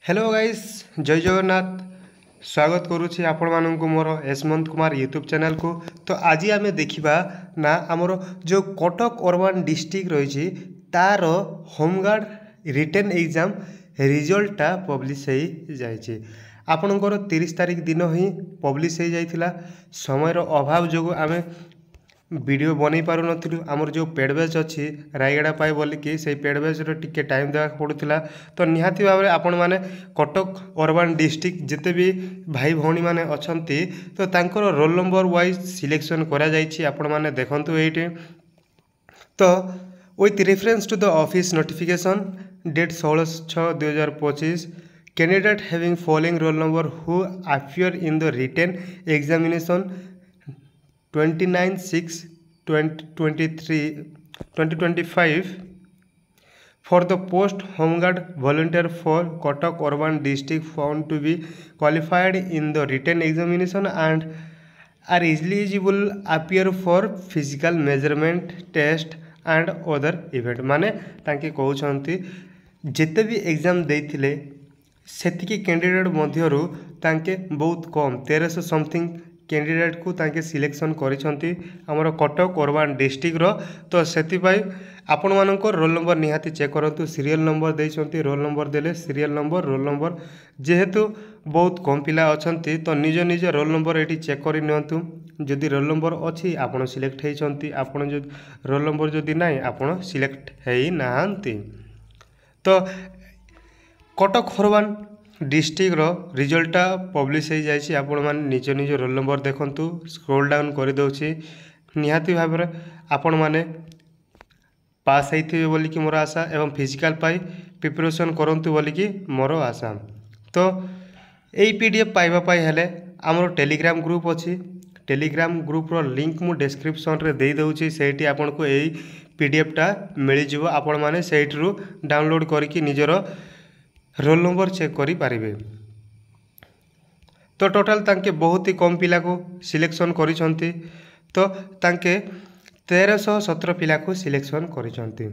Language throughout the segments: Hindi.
हेलो गाइस जय जगन्नाथ स्वागत करुछि आपण माननकु मोर यशवंत कुमार यूट्यूब चैनल को। तो आज आम देखा ना आमर जो कटक अर्बन डिस्ट्रिक्ट रही तार होमगार्ड रिटेन एग्जाम रिजल्टा पब्लिश हो जाए। आपणकर 30 तारिख दिन ही पब्लिश हो जाइथिला। समयर अभाव जो आम वीडियो बन पार नु आमर जो पेड बैच अच्छी रायगड़ा पाए बोलिकी से पेड बैच टिके टाइम देवा पड़ूला। तो निहाती भाव में आपण मैंने कटक अर्बन डिस्ट्रिक्ट जिते भी भाई भौणी मैंने अच्छी तो तांकर रोल नंबर वाइज सिलेक्शन करा जाइछि। आपण मैंने देखंतु एठी। तो with reference to the office notification date 16/6/2025 candidate having following roll number who appear in the written examination 29/6/2025 for the post homeguard volunteer for Kotak urban district found to be qualified in the written examination and are easily eligible appear for physical measurement test and other event। माने तांके कहउछंती जेते भी एग्जाम देथिले सेतिकी कैंडिडेट मध्यरु तांके बहुत कम 1300 समथिंग कैंडिडेट को तांके सिलेक्शन करिसंती हमर कटक अर्बन डिस्ट्रिक्ट रो। तो सेति पई आपण मानकर रोल नंबर निहाती चेक करंतु। सीरियल नंबर देइसंती रोल नंबर देले सीरियल नंबर रोल नंबर जेहेतु बहुत कम पिला अछंती तो निज निज रोल नंबर एटी चेक करि नियंतु। जदि रोल नंबर अछि आपण सिलेक्ट हेइसंती, आपण जो रोल नंबर जदि नाही आपण सिलेक्ट हेइ नाहंती। तो कटक अर्बन डिस्ट्रिक्ट रो रिजल्टा पब्लिश हो जाए। आपण मैंने निज निज रोल नंबर देखंतु। स्क्रॉल डाउन कर दउछि। निहाती भाव में आपण मैंने पास होइथिबे बोली कि मोर आशा एवं फिजिकल पाई प्रिपरेशन करंतु बोली कि मोर आशा। तो एई पीडीएफ पाइबा पाई हेले हमर टेलीग्राम ग्रुप अछि। टेलीग्राम ग्रुप रो लिंक मु डिस्क्रिप्शन रे दे दउछि। सेठी आपण को एई पीडीएफटा मिल जिवो। आपण माने सेठरू डाउनलोड करके निजर रोल नंबर चेक करि पारिबे। तो टोटल तांके बहुत ही कम पिला को सिलेक्शन करिसंती। तो तांके 1317 पिला को सिलेक्शन करिसंती।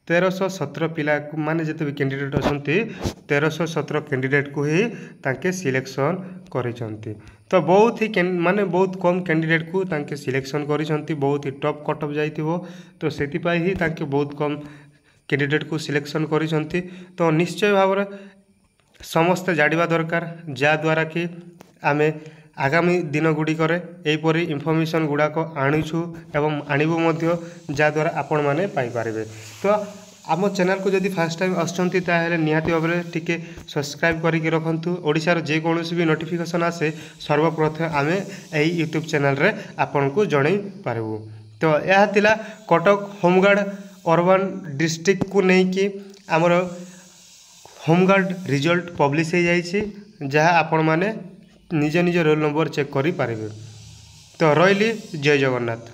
1317 पिला को माने जते भी कैंडिडेट असंती 1317 कैंडिडेट को ही तांके सिलेक्शन करिसंती। तो बहुत ही माने बहुत कम कैंडिडेट को तांके सिलेक्शन करिसंती। बहुत ही टॉप कट ऑफ जाइथिबो। तो सेति पाई ही तांके बहुत कम कैंडिडेट को सिलेक्शन करिसंती। तो निश्चय भाव में समस्ते जानिबा दरकार जद्वारा कि आमे आगामी दिन गुड़िकर एहीपरी इनफॉरमेशन गुड़ाक आणुछु एवं आणिबु मध्य जद्वारा आपण माने पाई पारिबे। तो आम चैनल को जदि फर्स्ट टाइम आसचंती ताहेले निहाती भाव में टिके सब्सक्राइब करके रखंतु। ओडिशार जे कोनोसी भी नोटिफिकेशन आसे सर्वप्रथम आमे एही यूट्यूब चैनल रे आपण को जणै पारबु। तो यह थिला कटक होमगार्ड अर्बन डिस्ट्रिक्ट को नहीं कि आमर होमगार्ड रिजल्ट पब्लिश हो जाइए जहाँ आपण माने निज निज रोल नंबर चेक करि पारिबे। तो रहिली जय जगन्नाथ।